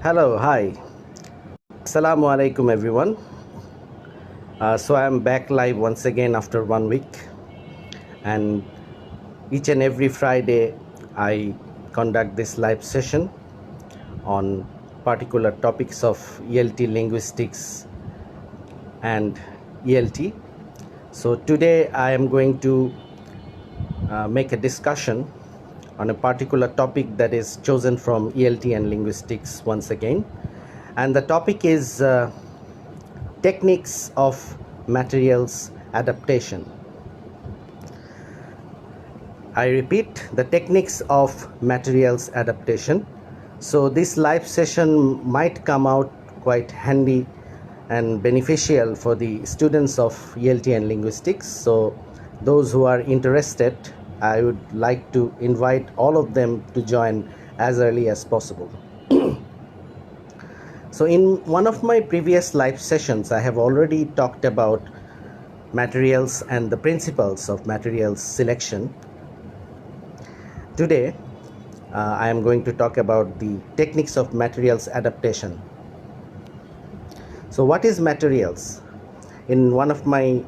Hello, hi. Assalamu alaikum, everyone. So I'm back live once again after 1 week, and each and every Friday I conduct this live session on particular topics of ELT linguistics and ELT. So today I am going to make a discussion on a particular topic that is chosen from ELT and linguistics once again, and the topic is techniques of materials adaptation. I repeat, the techniques of materials adaptation. So this live session might come out quite handy and beneficial for the students of ELT and linguistics. So those who are interested, I would like to invite all of them to join as early as possible. So in one of my previous live sessions, I have already talked about materials and the principles of materials selection. Today, I am going to talk about the techniques of materials adaptation. So what is materials? In one of my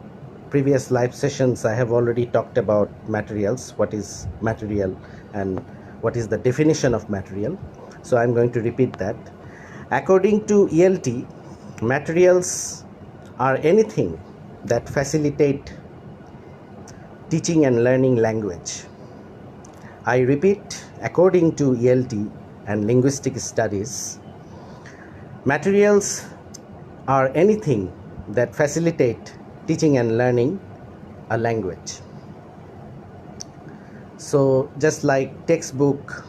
previous live sessions, I have already talked about materials, what is material and what is the definition of material. So I'm going to repeat that. According to ELT, materials are anything that facilitate teaching and learning language. I repeat, according to ELT and linguistic studies, materials are anything that facilitate teaching and learning a language. So just like textbook,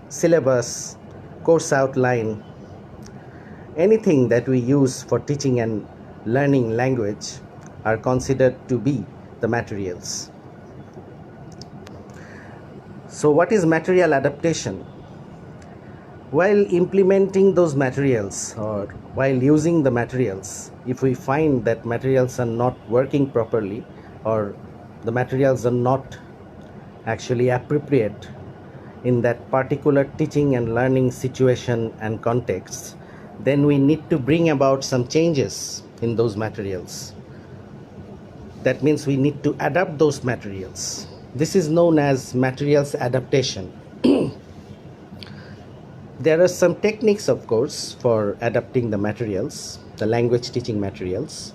syllabus, course outline, anything that we use for teaching and learning language are considered to be the materials. So what is material adaptation? While implementing those materials or while using the materials, if we find that materials are not working properly or the materials are not actually appropriate in that particular teaching and learning situation and context, then we need to bring about some changes in those materials. That means we need to adapt those materials. This is known as materials adaptation. There are some techniques, of course, for adapting the materials, the language teaching materials.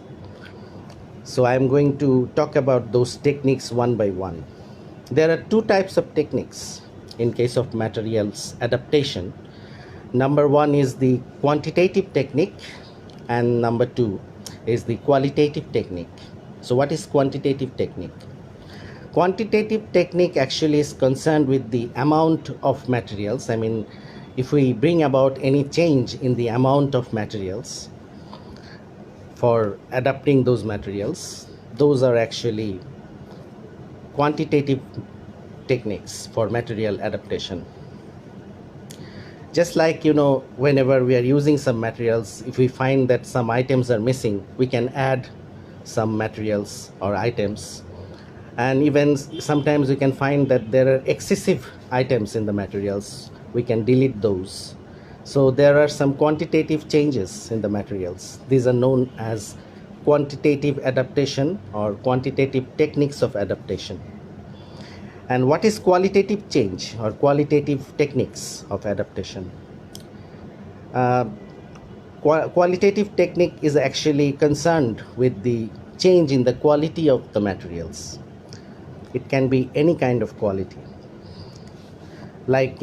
So I am going to talk about those techniques one by one. There are two types of techniques in case of materials adaptation. Number one is the quantitative technique, and number two is the qualitative technique. So what is quantitative technique? Quantitative technique actually is concerned with the amount of materials. I mean, if we bring about any change in the amount of materials for adapting those materials, those are actually quantitative techniques for material adaptation. Just like, whenever we are using some materials, if we find that some items are missing, we can add some materials or items. And even sometimes we can find that there are excessive items in the materials. We can delete those. So there are some quantitative changes in the materials. These are known as quantitative adaptation or quantitative techniques of adaptation. And what is qualitative change or qualitative techniques of adaptation? Qualitative technique is actually concerned with the change in the quality of the materials. It can be any kind of quality. Like,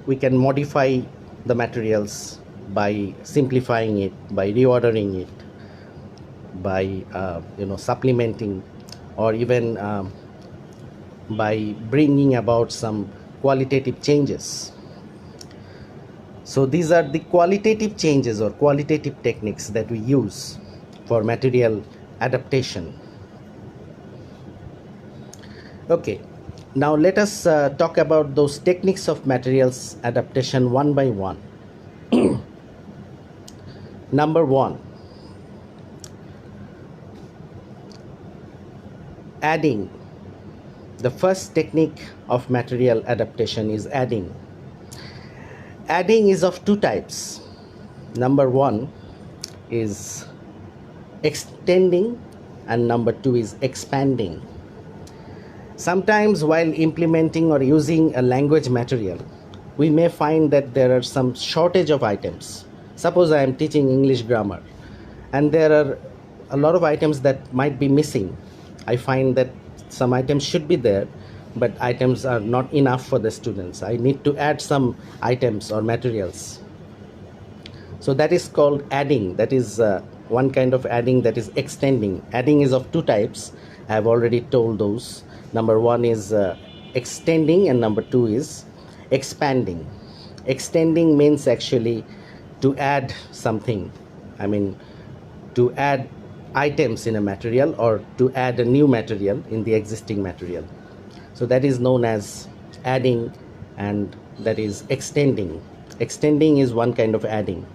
we can modify the materials by simplifying it, by reordering it, by supplementing, or even by bringing about some qualitative changes. So these are the qualitative changes or qualitative techniques that we use for material adaptation. Okay, now let us talk about those techniques of materials adaptation one by one. Number one, adding. The first technique of material adaptation is adding. Adding is of two types. Number one is extending, and number two is expanding. Sometimes while implementing or using a language material, we may find that there are some shortage of items. Suppose I am teaching English grammar and there are a lot of items that might be missing. I find that some items should be there, but items are not enough for the students. I need to add some items or materials. So that is called adding. That is one kind of adding, that is extending. Adding is of two types. I have already told those. Number one is extending, and number two is expanding. Extending means actually to add something. I mean, to add items in a material or to add a new material in the existing material. So that is known as adding, and that is extending. Extending is one kind of adding.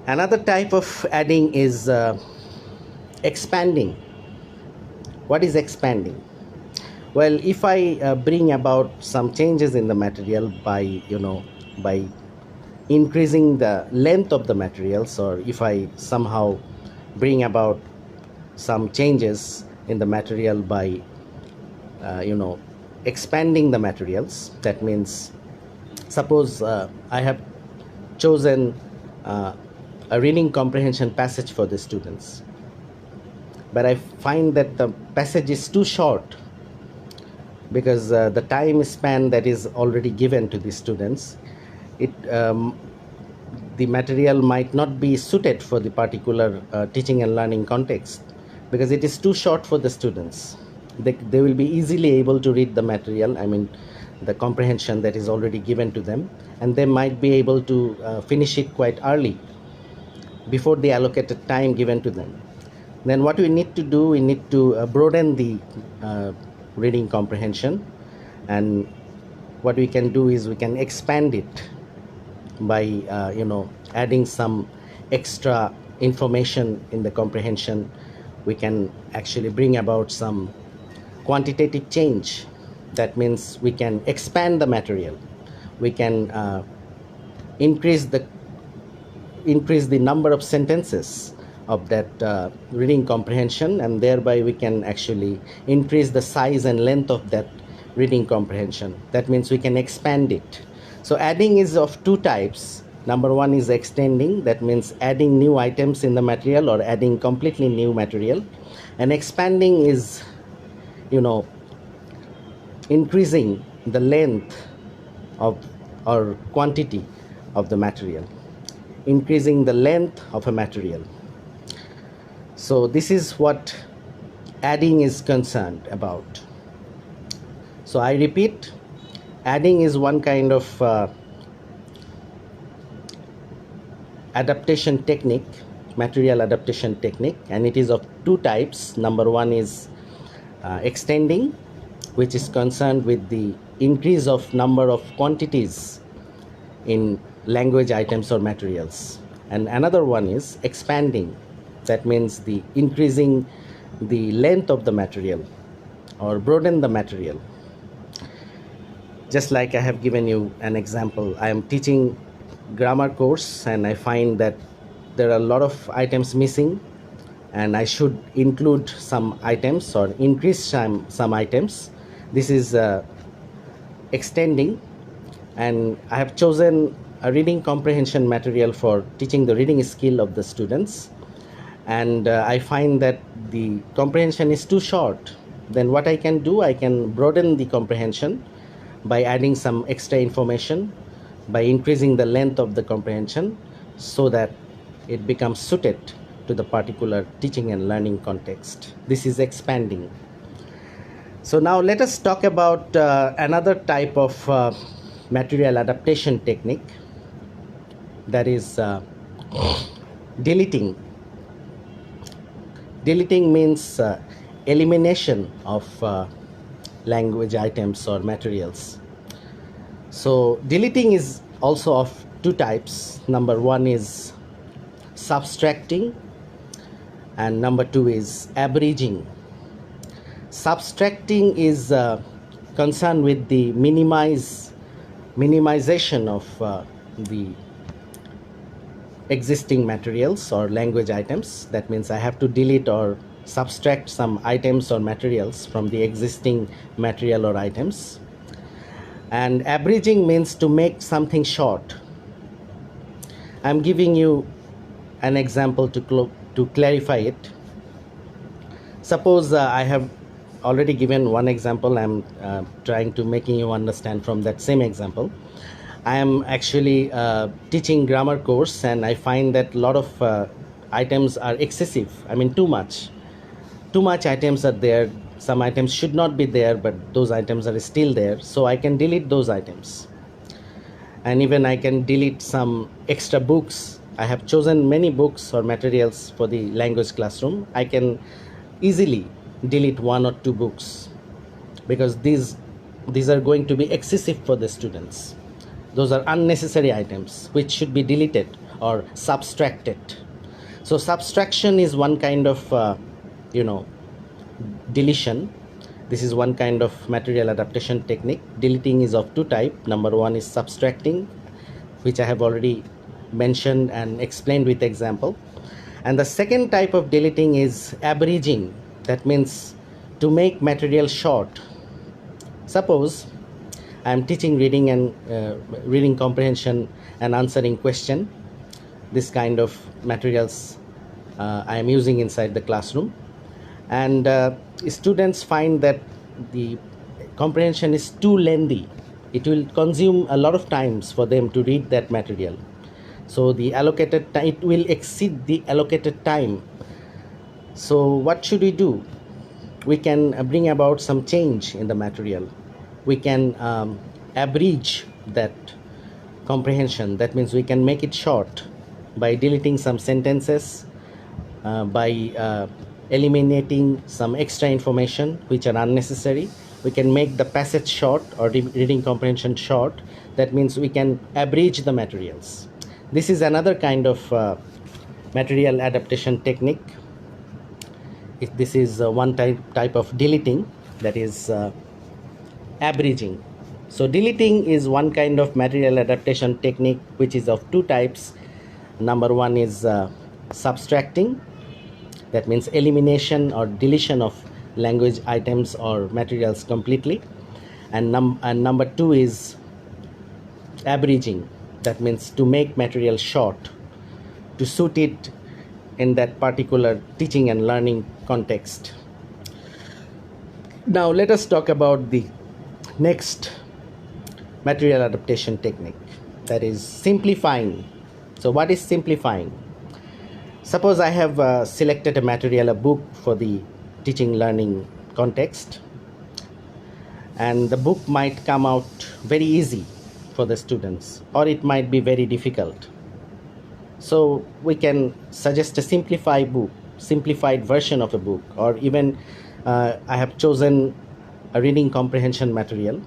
Another type of adding is expanding. What is expanding? Well, if I bring about some changes in the material by increasing the length of the materials, or if I somehow bring about some changes in the material by expanding the materials, that means suppose I have chosen a reading comprehension passage for the students, but I find that the passage is too short because the time span that is already given to the students, the material might not be suited for the particular teaching and learning context because it is too short for the students. They will be easily able to read the material, I mean the comprehension that is already given to them, and they might be able to finish it quite early before the allocated time given to them. Then what we need to do, we need to broaden the reading comprehension, and what we can do is we can expand it by adding some extra information in the comprehension. We can actually bring about some quantitative change. That means we can expand the material, we can increase the number of sentences of that reading comprehension, and thereby we can actually increase the size and length of that reading comprehension. That means we can expand it. So adding is of two types. Number one is extending, that means adding new items in the material or adding completely new material, and expanding is increasing the length of or quantity of the material, increasing the length of a material. So this is what adding is concerned about. So I repeat, adding is one kind of adaptation technique, material adaptation technique, and it is of two types. Number one is extending, which is concerned with the increase of number of quantities in language items or materials, and another one is expanding. That means the increasing the length of the material or broaden the material. Just like I have given you an example, I am teaching grammar course and I find that there are a lot of items missing, and I should include some items or increase some items. This is extending, and I have chosen a reading comprehension material for teaching the reading skill of the students, and I find that the comprehension is too short. Then what I can do, I can broaden the comprehension by adding some extra information, by increasing the length of the comprehension so that it becomes suited to the particular teaching and learning context. This is expanding. So now let us talk about another type of material adaptation technique, that is deleting. Deleting means elimination of language items or materials. So deleting is also of two types. Number one is subtracting, and number two is abridging. Subtracting is concerned with the minimization of the existing materials or language items. That means I have to delete or subtract some items or materials from the existing material or items. And abridging means to make something short. I'm giving you an example to clarify it. Suppose I have already given one example. I'm trying to making you understand from that same example. I am actually teaching grammar course, and I find that a lot of items are excessive. I mean, too much items are there. Some items should not be there, but those items are still there. So I can delete those items, and even I can delete some extra books. I have chosen many books or materials for the language classroom. I can easily delete one or two books because these are going to be excessive for the students. Those are unnecessary items which should be deleted or subtracted. So subtraction is one kind of deletion. This is one kind of material adaptation technique. Deleting is of two types. Number one is subtracting, which I have already mentioned and explained with example. And the second type of deleting is abridging. That means to make material short. Suppose I am teaching reading and reading comprehension and answering question. This kind of materials I am using inside the classroom, and students find that the comprehension is too lengthy. It will consume a lot of times for them to read that material. So the allocated time, it will exceed the allocated time. So what should we do? We can bring about some change in the material. We can abridge that comprehension. That means we can make it short by deleting some sentences, by eliminating some extra information which are unnecessary. We can make the passage short or reading comprehension short. That means we can abridge the materials. This is another kind of material adaptation technique. This is one type of deleting, that is abridging. So deleting is one kind of material adaptation technique which is of two types. Number one is subtracting. That means elimination or deletion of language items or materials completely. And number two is abridging. That means to make material short, to suit it in that particular teaching and learning context. Now let us talk about the next material adaptation technique, that is simplifying. So what is simplifying? Suppose I have selected a material, a book for the teaching learning context, and the book might come out very easy for the students, or it might be very difficult. So we can suggest a simplified version of a book, or even I have chosen a reading comprehension material.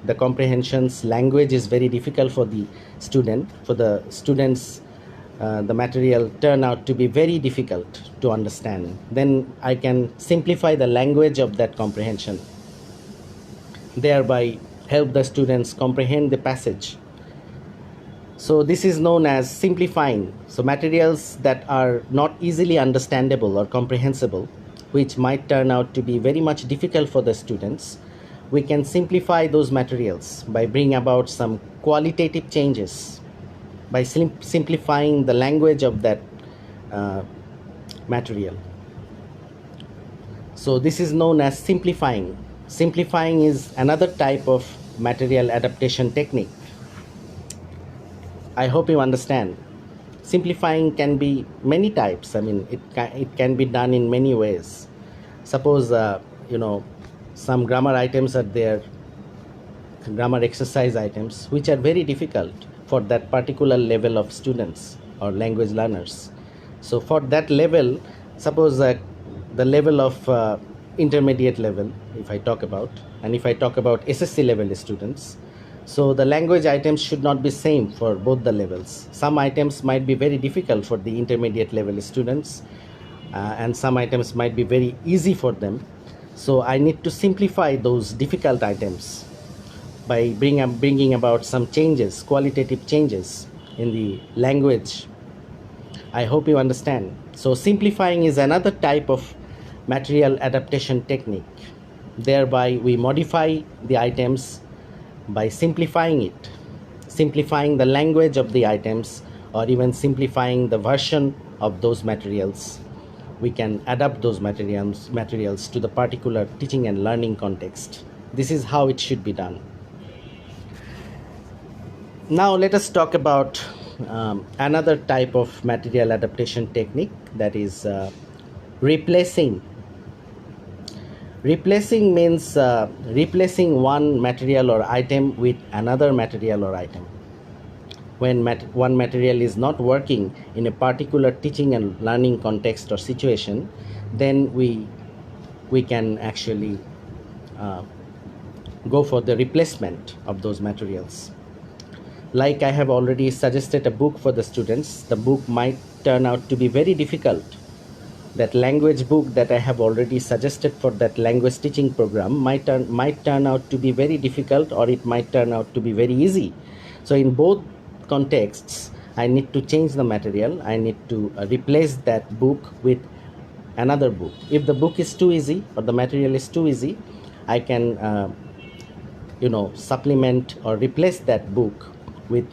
The comprehension's language is very difficult for the student. For the students, the material turn out to be very difficult to understand. Then I can simplify the language of that comprehension, thereby help the students comprehend the passage. So this is known as simplifying. So materials that are not easily understandable or comprehensible, which might turn out to be very much difficult for the students, we can simplify those materials by bringing about some qualitative changes, by simplifying the language of that material. So this is known as simplifying. Simplifying is another type of material adaptation technique. I hope you understand. Simplifying can be many types. I mean, it can be done in many ways. Suppose some grammar items are there, grammar exercise items, which are very difficult for that particular level of students or language learners. So for that level, suppose the level of intermediate level, if I talk about, and if I talk about SSC level students, so the language items should not be same for both the levels. Some items might be very difficult for the intermediate level students, and some items might be very easy for them. So I need to simplify those difficult items by bringing about some changes, qualitative changes in the language. I hope you understand. So simplifying is another type of material adaptation technique. Thereby we modify the items by simplifying the language of the items, or even simplifying the version of those materials. We can adapt those materials to the particular teaching and learning context. This is how it should be done. Now let us talk about another type of material adaptation technique, that is replacing. Replacing means replacing one material or item with another material or item. When one material is not working in a particular teaching and learning context or situation, then we can actually go for the replacement of those materials. Like I have already suggested a book for the students, the book might turn out to be very difficult. That language book that I have already suggested for that language teaching program might turn out to be very difficult, or it might turn out to be very easy. So in both contexts, I need to change the material. I need to replace that book with another book. If the book is too easy or the material is too easy, I can supplement or replace that book with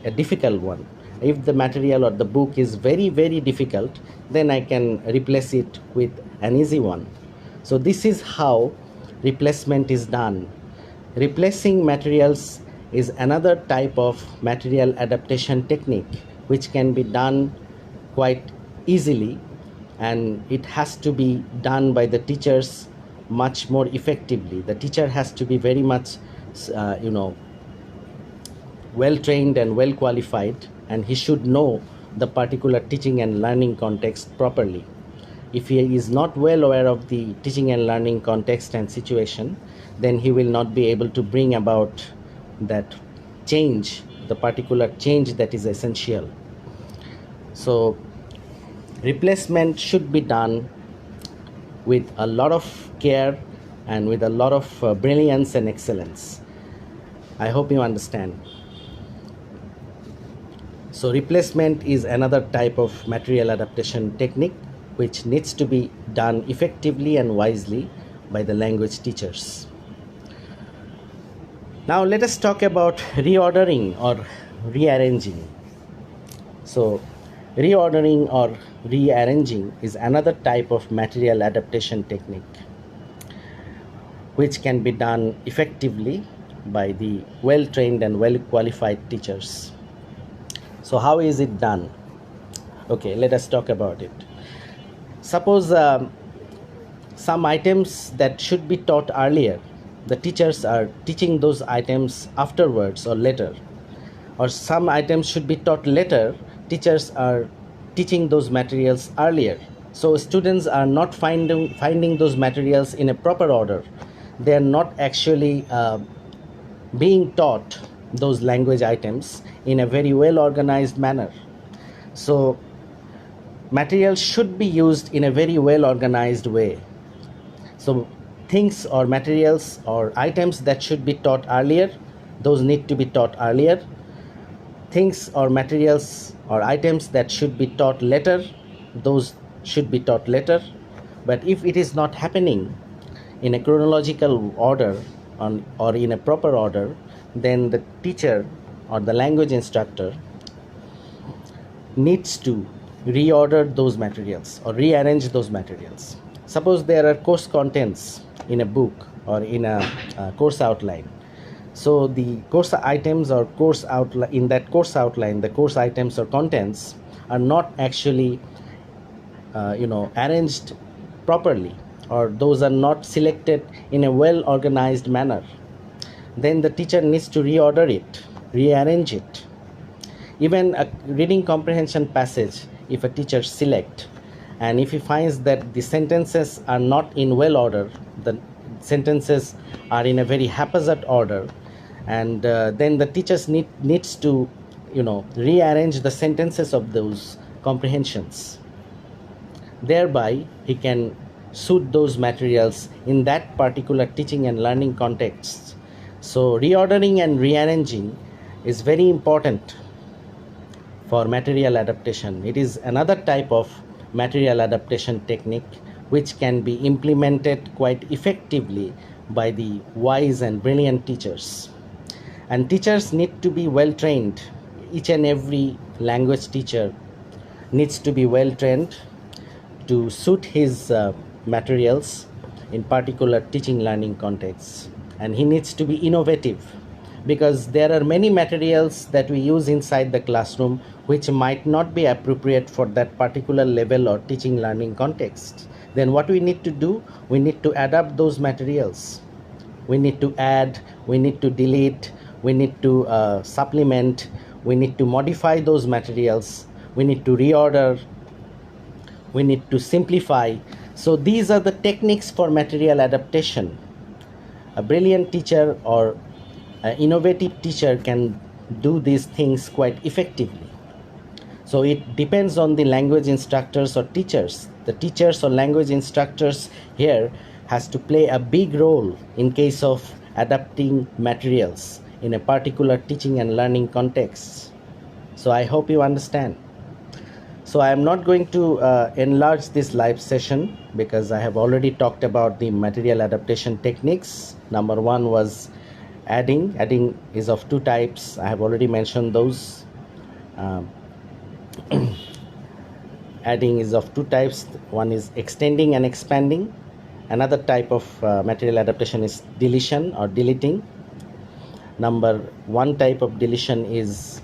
a difficult one. If the material or the book is very, very difficult, then I can replace it with an easy one. So this is how replacement is done. Replacing materials is another type of material adaptation technique which can be done quite easily, and it has to be done by the teachers much more effectively. The teacher has to be very much well trained and well qualified, and he should know the particular teaching and learning context properly. If he is not well aware of the teaching and learning context and situation, then he will not be able to bring about that change, the particular change that is essential. So replacement should be done with a lot of care and with a lot of brilliance and excellence. I hope you understand. So replacement is another type of material adaptation technique which needs to be done effectively and wisely by the language teachers. Now let us talk about reordering or rearranging. So reordering or rearranging is another type of material adaptation technique which can be done effectively by the well-trained and well-qualified teachers. So how is it done? Okay, let us talk about it. Suppose some items that should be taught earlier, the teachers are teaching those items afterwards or later. Or some items should be taught later, teachers are teaching those materials earlier. So students are not finding those materials in a proper order. They are not actually being taught those language items in a very well organized manner. So materials should be used in a very well organized way. So things or materials or items that should be taught earlier, those need to be taught earlier. Things or materials or items that should be taught later, those should be taught later. But if it is not happening in a chronological order or in a proper order, then the teacher or the language instructor needs to reorder those materials or rearrange those materials. Suppose there are course contents in a book or in a course outline. So the course items or course outline, in that course outline, the course items or contents are not actually arranged properly, or those are not selected in a well organized manner. Then the teacher needs to reorder it, rearrange it. Even a reading comprehension passage, if a teacher select, and if he finds that the sentences are not in well order, the sentences are in a very haphazard order, and then the teachers needs to rearrange the sentences of those comprehensions. Thereby he can suit those materials in that particular teaching and learning context. So reordering and rearranging is very important for material adaptation. It is another type of material adaptation technique which can be implemented quite effectively by the wise and brilliant teachers. And teachers need to be well trained. Each and every language teacher needs to be well trained to suit his materials in particular teaching learning contexts, and he needs to be innovative because there are many materials that we use inside the classroom which might not be appropriate for that particular level or teaching learning context. Then what we need to do, we need to adapt those materials. We need to add, we need to delete, we need to supplement, we need to modify those materials, we need to reorder, we need to simplify. So these are the techniques for material adaptation. A brilliant teacher or an innovative teacher can do these things quite effectively. So it depends on the language instructors or teachers. The teachers or language instructors here has to play a big role in case of adapting materials in a particular teaching and learning context. So I hope you understand. So I am not going to enlarge this live session because I have already talked about the material adaptation techniques. Number one was adding. Adding is of two types. I have already mentioned those. Adding is of two types. One is extending and expanding. Another type of material adaptation is deletion or deleting. Number one type of deletion is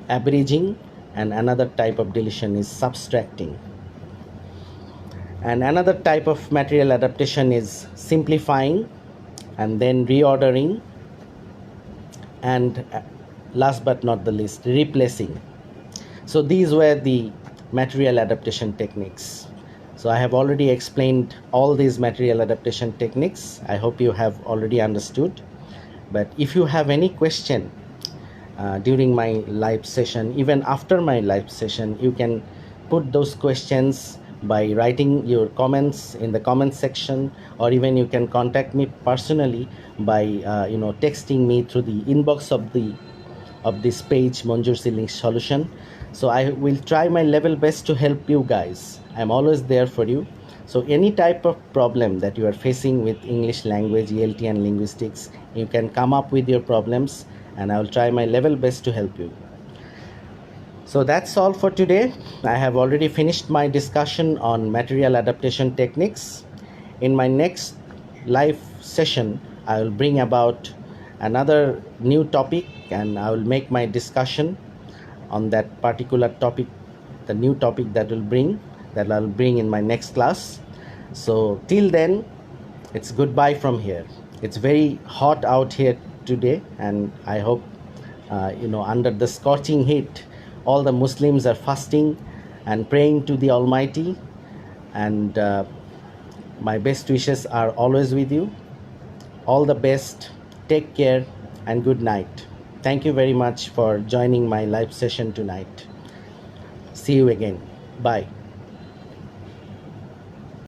abridging, and another type of deletion is subtracting. And another type of material adaptation is simplifying and then reordering, and last but not the least, replacing. So these were the material adaptation techniques. So I have already explained all these material adaptation techniques. I hope you have already understood. But if you have any question during my live session, even after my live session, you can put those questions by writing your comments in the comment section, or even you can contact me personally by texting me through the inbox of this page, Manjur Ceiling Solution. So I will try my level best to help you guys. I'm always there for you. So any type of problem that you are facing with English language, ELT and linguistics, you can come up with your problems and I will try my level best to help you. So that's all for today. I have already finished my discussion on material adaptation techniques. In my next live session, I will bring about another new topic and I will make my discussion on that particular topic, the new topic that I'll bring in my next class. So till then, it's goodbye from here. It's very hot out here today, and I hope under the scorching heat, all the Muslims are fasting and praying to the Almighty, and my best wishes are always with you. All the best, take care, and good night. Thank you very much for joining my live session tonight. See you again. Bye.